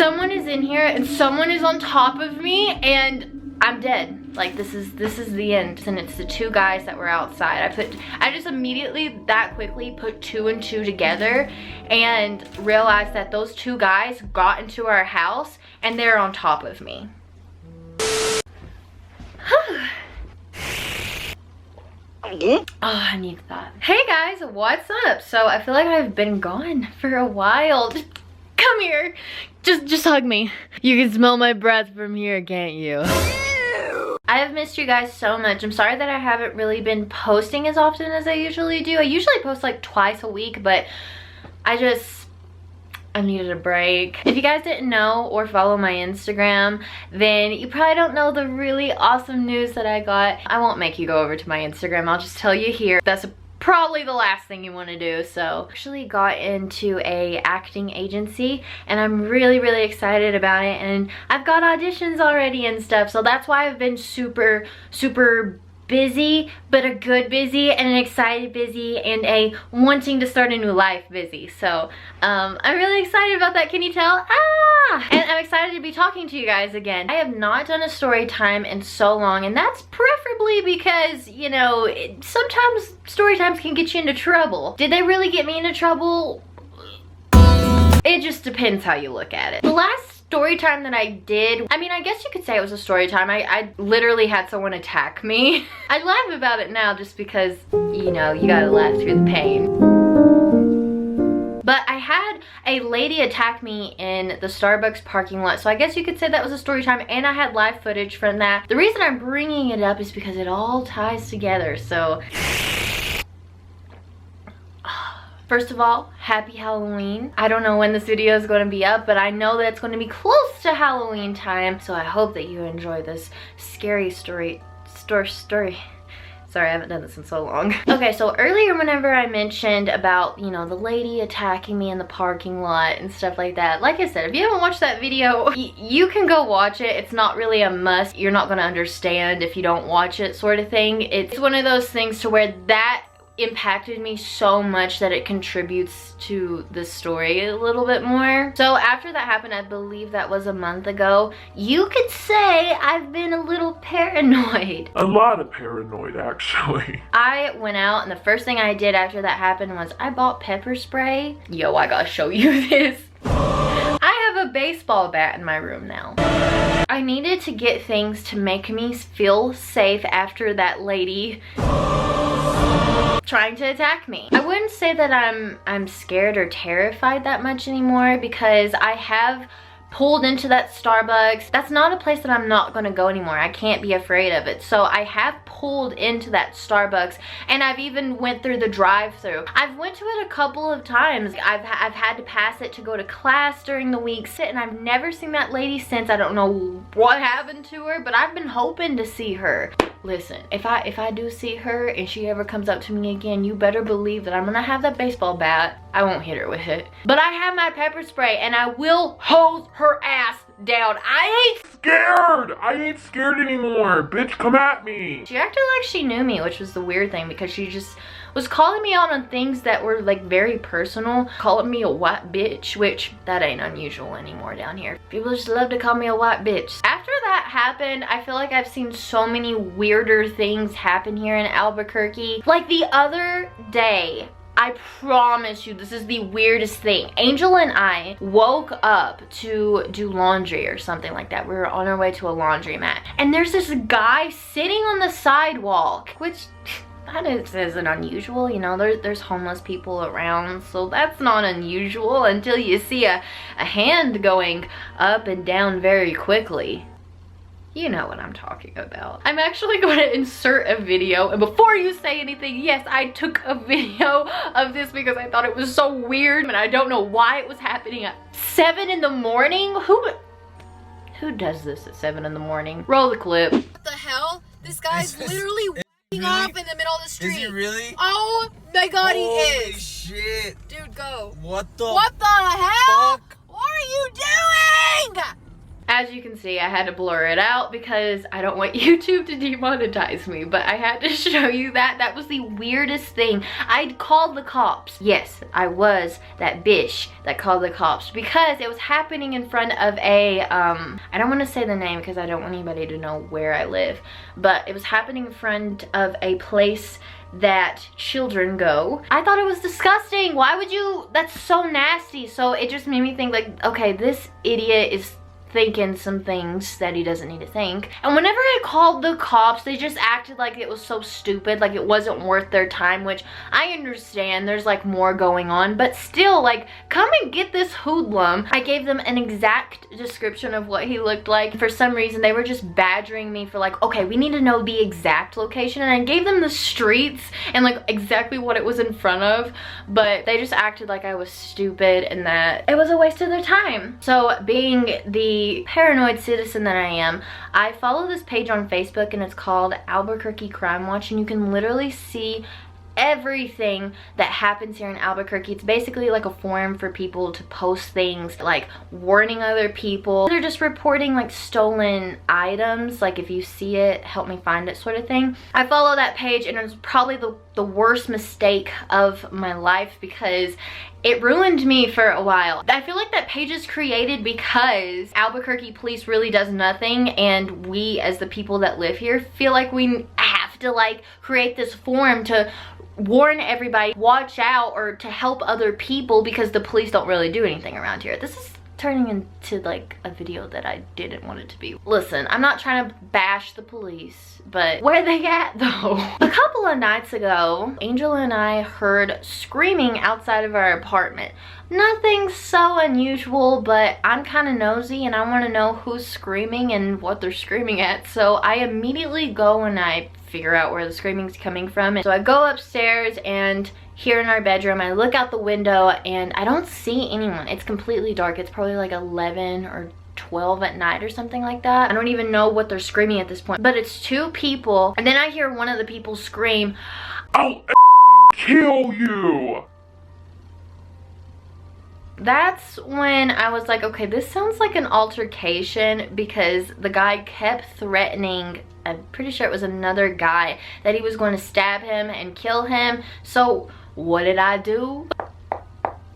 Someone is in here and someone is on top of me and I'm dead. Like this is the end. And it's the two guys that were outside. I just immediately that quickly put 2 and 2 together and realized that those two guys got into our house and they're on top of me. Oh, I need that. Hey guys, what's up? So I feel like I've been gone for a while. Just come here. Just hug me. You can smell my breath from here, can't you? I have missed you guys so much. I'm sorry that I haven't really been posting as often as I usually do. I usually post like twice a week, but I needed a break. If you guys didn't know or follow my Instagram, then you probably don't know the really awesome news that I got. I won't make you go over to my Instagram. I'll just tell you here. That's probably the last thing you want to do. So I actually got into a acting agency and I'm really excited about it, and I've got auditions already and stuff. So that's why I've been super busy, but a good busy and an excited busy and a wanting to start a new life busy. So I'm really excited about that. Can you tell? And I'm excited to be talking to you guys again. I have not done a story time in so long, and that's preferably because, you know, sometimes story times can get you into trouble. Did they really get me into trouble? It just depends how you look at it. The last story time that I did, I mean, I guess you could say it was a story time. I literally had someone attack me. I laugh about it now just because, you know, you gotta laugh through the pain. But I had a lady attack me in the Starbucks parking lot. So I guess you could say that was a story time, and I had live footage from that. The reason I'm bringing it up is because it all ties together. So first of all, happy Halloween. I don't know when this video is going to be up, but I know that it's going to be close to Halloween time. So I hope that you enjoy this scary story. Sorry, I haven't done this in so long. Okay, so earlier whenever I mentioned about, you know, the lady attacking me in the parking lot and stuff like that, like I said, if you haven't watched that video, you can go watch it. It's not really a must. You're not gonna understand if you don't watch it, sort of thing. It's one of those things to where that impacted me so much that it contributes to the story a little bit more. So after that happened, I believe that was a month ago, you could say I've been a little paranoid. A lot of paranoid, actually. I went out and the first thing I did after that happened was I bought pepper spray. Yo, I gotta show you this. I have a baseball bat in my room now. I needed to get things to make me feel safe after that lady trying to attack me. I wouldn't say that I'm scared or terrified that much anymore, because I have pulled into that Starbucks. That's not a place that I'm not gonna go anymore. I can't be afraid of it. So I have pulled into that Starbucks, and I've even went through the drive-thru. I've went to it a couple of times. I've had to pass it to go to class during the week, and I've never seen that lady since. I don't know what happened to her, but I've been hoping to see her. Listen, if I do see her and she ever comes up to me again, you better believe that I'm gonna have that baseball bat. I won't hit her with it, but I have my pepper spray and I will hose her ass down. I ain't scared. I ain't scared anymore. Bitch, come at me. She acted like she knew me, which was the weird thing, because she just was calling me out on things that were like very personal, calling me a white bitch, which that ain't unusual anymore down here. People just love to call me a white bitch. After that happened, I feel like I've seen so many weirder things happen here in Albuquerque. Like the other day, I promise you, this is the weirdest thing. Angel and I woke up to do laundry or something like that. We were on our way to a laundromat, and there's this guy sitting on the sidewalk, which that isn't unusual, you know. There's homeless people around, so that's not unusual until you see a hand going up and down very quickly. You know what I'm talking about. I'm actually going to insert a video, and before you say anything, yes, I took a video of this because I thought it was so weird, and I don't know why it was happening at 7 in the morning. Who does this at 7 in the morning? Roll the clip. What the hell? This guy's literally walking off in the middle of the street. Is he really? Oh my god, he is. Holy shit. Dude, go. What the hell? fuck? What are you doing? as you can see, I had to blur it out because I don't want YouTube to demonetize me, but I had to show you that. That was the weirdest thing. I'd called the cops. Yes, I was that bitch that called the cops because it was happening in front of a, I don't want to say the name because I don't want anybody to know where I live, but it was happening in front of a place that children go. I thought it was disgusting. Why would you? That's so nasty. So it just made me think like, okay, this idiot is thinking some things that he doesn't need to think. And whenever I called the cops, they just acted like it was so stupid, like it wasn't worth their time, which I understand there's like more going on, but still, like, come and get this hoodlum. I gave them an exact description of what he looked like. For some reason, they were just badgering me for like, okay, we need to know the exact location, and I gave them the streets and like exactly what it was in front of, but they just acted like I was stupid and that it was a waste of their time. So being the paranoid citizen that I am, I follow this page on Facebook and it's called Albuquerque Crime Watch, and you can literally see everything that happens here in Albuquerque. It's basically like a forum for people to post things like warning other people. They're just reporting like stolen items, like if you see it, help me find it sort of thing. I follow that page and it was probably the worst mistake of my life because it ruined me for a while. I feel like that page is created because Albuquerque police really does nothing, and we as the people that live here feel like we have to like create this forum to warn everybody, watch out, or to help other people because the police don't really do anything around here. This is turning into like a video that I didn't want it to be. Listen, I'm not trying to bash the police, but where they at though? A couple of nights ago, Angel and I heard screaming outside of our apartment. Nothing so unusual, but I'm kind of nosy and I want to know who's screaming and what they're screaming at. So I immediately go and I figure out where the screaming's coming from. And so I go upstairs, and here in our bedroom, I look out the window and I don't see anyone. It's completely dark. It's probably like 11 or 12 at night or something like that. I don't even know what they're screaming at this point, but it's two people. And then I hear one of the people scream, I'll kill you. That's when I was like, okay, this sounds like an altercation, because the guy kept threatening, I'm pretty sure it was another guy, that he was going to stab him and kill him. So what did I do?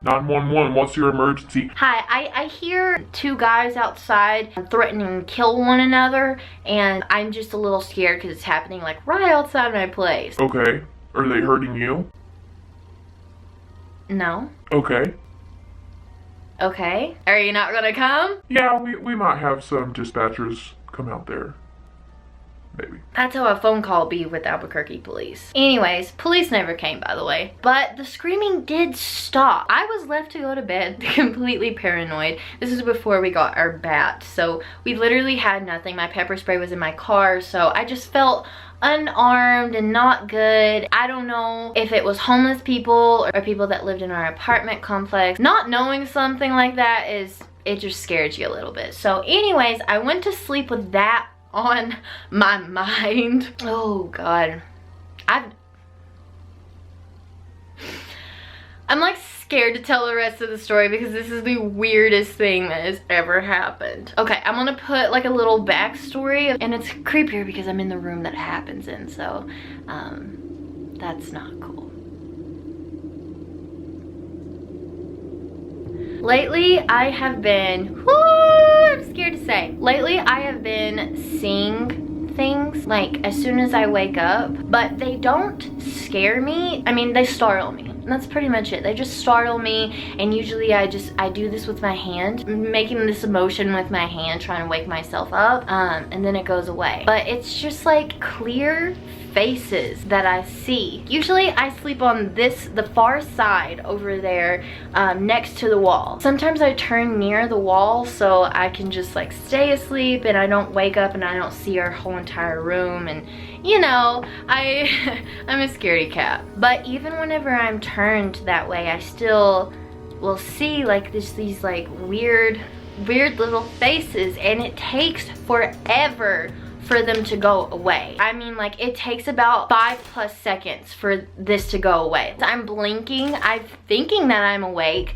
911, what's your emergency? Hi, I hear two guys outside threatening to kill one another, and I'm just a little scared because it's happening like right outside my place. Okay, are they hurting you? No. Okay. Okay, are you not gonna come? Yeah, we might have some dispatchers come out there. Maybe. That's how a phone call be with Albuquerque police. Anyways, police never came, by the way. But the screaming did stop. I was left to go to bed completely paranoid. This is before we got our bat. So we literally had nothing. My pepper spray was in my car. So I just felt unarmed and not good. I don't know if it was homeless people or people that lived in our apartment complex. Not knowing something like that it just scares you a little bit. So anyways, I went to sleep with that on my mind. Oh God, I'm like scared to tell the rest of the story because this is the weirdest thing that has ever happened. Okay, I'm gonna put like a little backstory, and it's creepier because I'm in the room that it happens in, so that's not cool. Lately, I have been, I'm scared to say. Lately, I have been seeing things like as soon as I wake up, but they don't scare me. I mean, they startle me. That's pretty much it. They just startle me, and usually I do this with my hand, making this motion with my hand, trying to wake myself up, and then it goes away. But it's just like clear faces that I see. Usually I sleep on the far side over there, next to the wall. Sometimes I turn near the wall so I can just like stay asleep and I don't wake up and I don't see our whole entire room, and you know, I'm a scaredy cat. But even whenever I'm turned that way, I still will see like these like weird little faces, and it takes forever for them to go away. I mean, like, it takes about 5+ seconds for this to go away. I'm blinking, I'm thinking that I'm awake,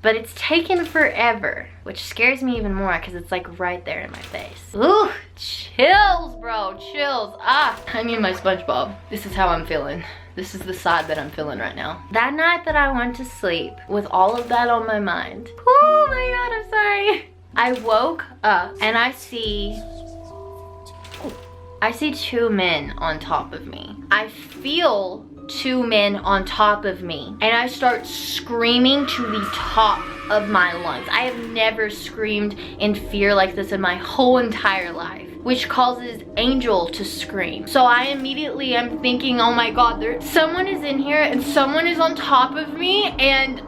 but it's taken forever, which scares me even more because it's like right there in my face. Ooh, chills, bro, chills. Ah, I need my SpongeBob. This is how I'm feeling. This is the side that I'm feeling right now. That night that I went to sleep with all of that on my mind. Oh my God, I'm sorry. I woke up and I see 2 men on top of me. I feel 2 men on top of me and I start screaming to the top of my lungs. I have never screamed in fear like this in my whole entire life, which causes Angel to scream. So I immediately am thinking, oh my God, someone is in here and someone is on top of me and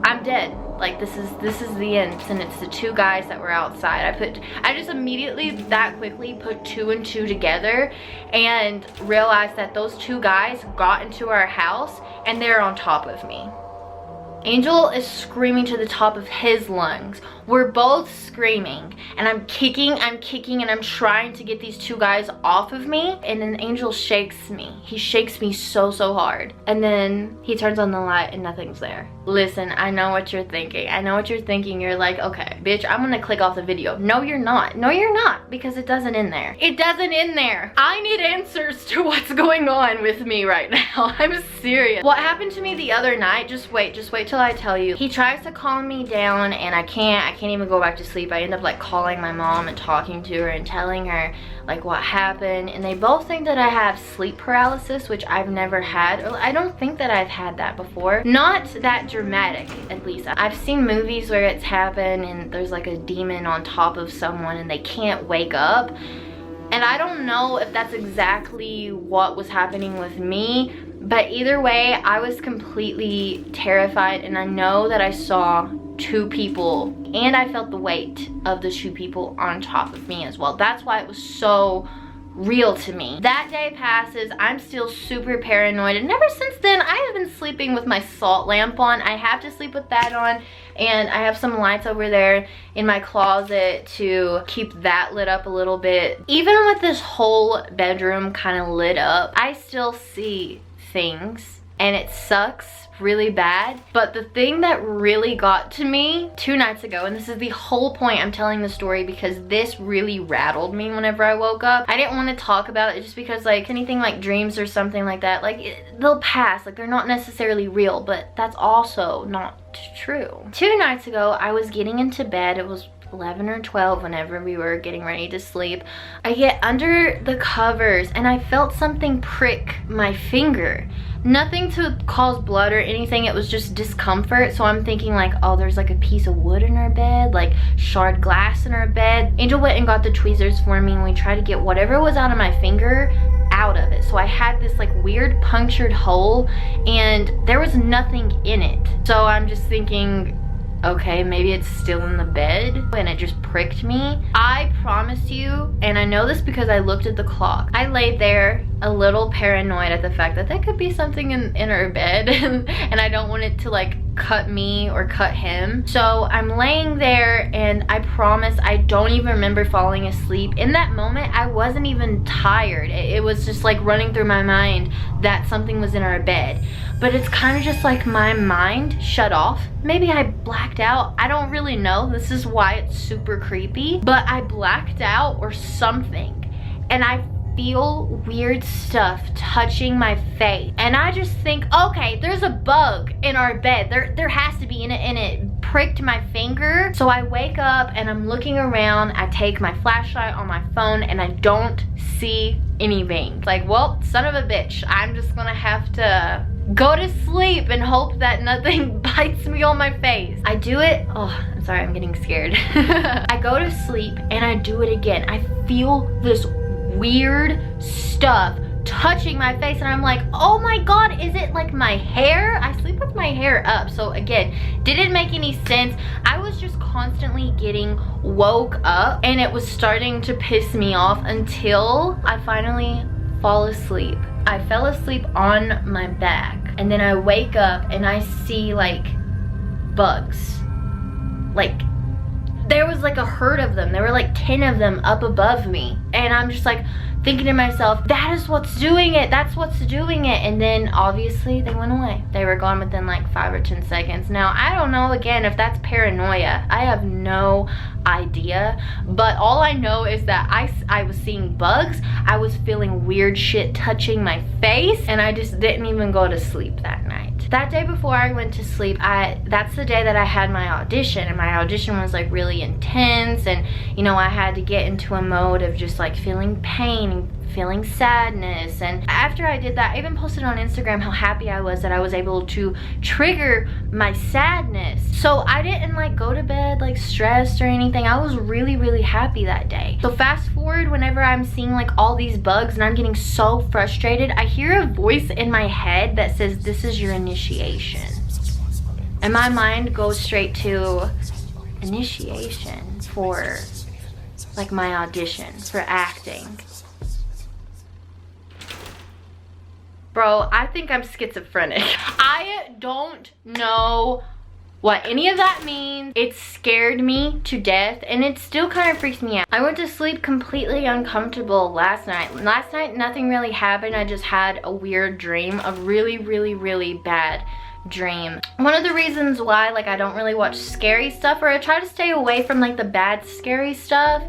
I'm dead. Like this is the end, and it's the 2 guys that were outside. I just immediately that quickly put 2 and 2 together and realized that those 2 guys got into our house and they're on top of me. Angel is screaming to the top of his lungs. We're both screaming and I'm kicking and I'm trying to get these 2 guys off of me, and then Angel shakes me. He shakes me so hard, and then he turns on the light and nothing's there. Listen, I know what you're thinking. I know what you're thinking. You're like, okay, bitch, I'm gonna click off the video. No, you're not. No, you're not, because it doesn't end there. It doesn't end there. I need answers to what's going on with me right now. I'm serious. What happened to me the other night, just wait till I tell you. He tries to calm me down and I can't even go back to sleep. I end up like calling my mom and talking to her and telling her like what happened, and they both think that I have sleep paralysis, which I've never had. I don't think that I've had that before. Not that dramatic, at least. I've seen movies where it's happened and there's like a demon on top of someone and they can't wake up, and I don't know if that's exactly what was happening with me, but either way, I was completely terrified, and I know that I saw 2 people and I felt the weight of the 2 people on top of me as well. That's why it was so real to me. That day passes, I'm still super paranoid, and ever since then I have been sleeping with my salt lamp on. I have to sleep with that on, and I have some lights over there in my closet to keep that lit up a little bit. Even with this whole bedroom kind of lit up, I still see things and it sucks really bad. But the thing that really got to me 2 nights ago, and this is the whole point I'm telling the story, because this really rattled me whenever I woke up. I didn't want to talk about it just because like anything like dreams or something like that, like they'll pass, like they're not necessarily real, but that's also not true. 2 nights ago I was getting into bed. It was 11 or 12 whenever we were getting ready to sleep. I get under the covers and I felt something prick my finger. Nothing to cause blood or anything, it was just discomfort. So I'm thinking like, oh, there's like a piece of wood in our bed, like shard glass in our bed. Angel went and got the tweezers for me and we tried to get whatever was out of my finger out of it. So I had this like weird punctured hole and there was nothing in it. So I'm just thinking, okay, maybe it's still in the bed, and it just pricked me. I promise you, and I know this because I looked at the clock, I laid there a little paranoid at the fact that there could be something in our bed and I don't want it to like cut me or cut him. So I'm laying there and I promise I don't even remember falling asleep. In that moment, I wasn't even tired. It was just like running through my mind that something was in our bed. But it's kind of just like my mind shut off. Maybe I blacked out. I don't really know. This is why it's super creepy. But I blacked out or something. And I feel weird stuff touching my face. And I just think, okay, there's a bug in our bed. There has to be in it, and it pricked my finger. So I wake up and I'm looking around. I take my flashlight on my phone and I don't see anything. Like, well, son of a bitch, I'm just gonna have to go to sleep and hope that nothing bites me on my face. I do it. Oh, I'm sorry, I'm getting scared. I go to sleep and I do it again. I feel this weird stuff touching my face and I'm like, oh my god, is it like my hair? I sleep with my hair up. So again, didn't make any sense. I was just constantly getting woke up and it was starting to piss me off until I finally fall asleep. I fell asleep on my back and then I wake up and I see like bugs. Like there was like a herd of them. There were like 10 of them up above me. And I'm just like thinking to myself, that is what's doing it, that's what's doing it. And then obviously they went away. They were gone within like 5 or 10 seconds. Now, I don't know, again, if that's paranoia. I have no idea, but all I know is that I was seeing bugs, I was feeling weird shit touching my face, and I just didn't even go to sleep that night. That day before I went to sleep, that's the day that I had my audition, and my audition was like really intense, and you know, I had to get into a mode of just like feeling pain and feeling sadness. And after I did that, I even posted on Instagram how happy I was that I was able to trigger my sadness. So I didn't like go to bed like stressed or anything. I was really, really happy that day. So fast forward, whenever I'm seeing like all these bugs and I'm getting so frustrated, I hear a voice in my head that says, this is your initiation. And my mind goes straight to initiation for like my audition for acting. Bro, I think I'm schizophrenic. I don't know what any of that means. It scared me to death, and it still kind of freaks me out. I went to sleep completely uncomfortable last night. Last night, nothing really happened. I just had a weird dream, a really, really, really bad dream. One of the reasons why like I don't really watch scary stuff, or I try to stay away from like the bad scary stuff,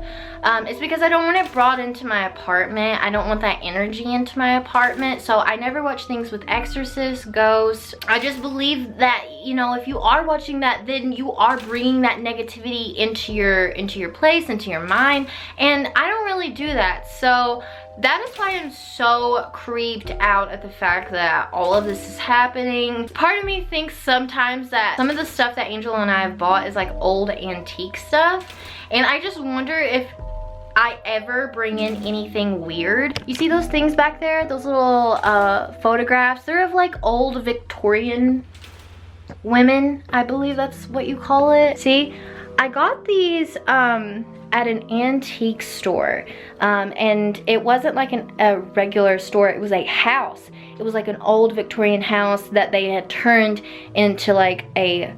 is because I don't want it brought into my apartment. I don't want that energy into my apartment. So I never watch things with exorcists, ghosts. I just believe that, you know, if you are watching that, then you are bringing that negativity into your place, into your mind, and I don't really do that. So that is why I'm so creeped out at the fact that all of this is happening. Part of me thinks sometimes that some of the stuff that Angel and I have bought is like old antique stuff, and I just wonder if I ever bring in anything weird. You see those things back there, those little photographs? They're of like old Victorian women, I believe that's what you call it. See, I got these at an antique store, and it wasn't like a regular store, it was a house. It was like an old Victorian house that they had turned into like a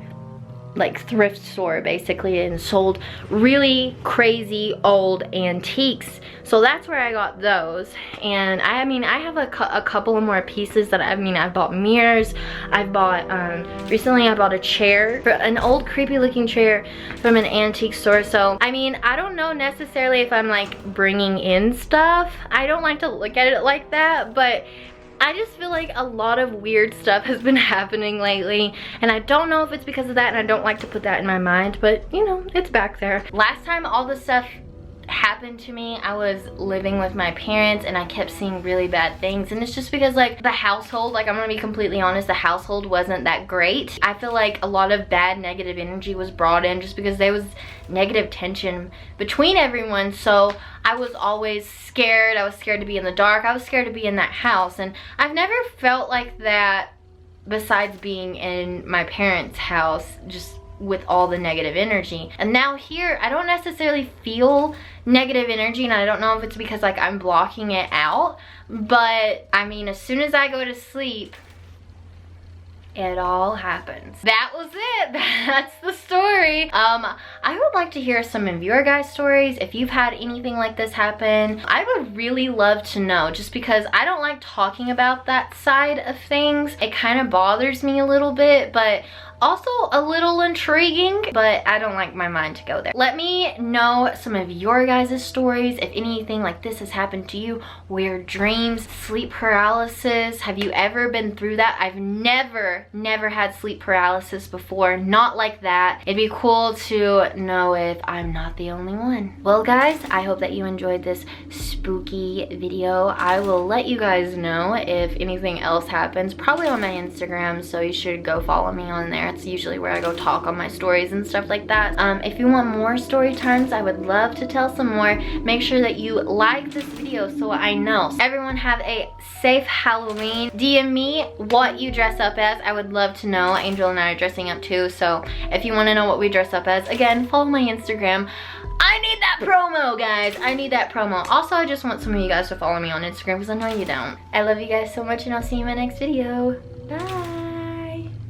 thrift store basically, and sold really crazy old antiques. So that's where I got those. And I mean, I have a couple of more pieces that I've bought mirrors. I've bought recently I bought a chair, an old creepy looking chair from an antique store. So I mean, I don't know necessarily if I'm like bringing in stuff. I don't like to look at it like that, but I just feel like a lot of weird stuff has been happening lately, and I don't know if it's because of that, and I don't like to put that in my mind, but you know, it's back there. Last time all this stuff happened to me, I was living with my parents, and I kept seeing really bad things, and it's just because like the household, like I'm gonna be completely honest, the household wasn't that great. I feel like a lot of bad negative energy was brought in just because there was negative tension between everyone. So I was always scared. I was scared to be in the dark. I was scared to be in that house, and I've never felt like that besides being in my parents' house, just with all the negative energy. And now here, I don't necessarily feel negative energy, and I don't know if it's because like I'm blocking it out, but I mean, as soon as I go to sleep, it all happens. That was it. That's the story. I would like to hear some of your guys' stories. If you've had anything like this happen, I would really love to know, just because I don't like talking about that side of things. It kind of bothers me a little bit, but also a little intriguing, but I don't like my mind to go there. Let me know some of your guys' stories. If anything like this has happened to you, weird dreams, sleep paralysis. Have you ever been through that? I've never had sleep paralysis before, not like that. It'd be cool to know if I'm not the only one. Well guys, I hope that you enjoyed this spooky video. I will let you guys know if anything else happens, probably on my Instagram, so you should go follow me on there. It's usually where I go talk on my stories and stuff like that. If you want more story times, I would love to tell some more. Make sure that you like this video so I know. Everyone have a safe Halloween. DM me what you dress up as. I would love to know. Angel and I are dressing up too, so if you want to know what we dress up as, again, follow my Instagram. I need that promo, guys. I need that promo. Also, I just want some of you guys to follow me on Instagram because I know you don't. I love you guys so much, and I'll see you in my next video. Bye.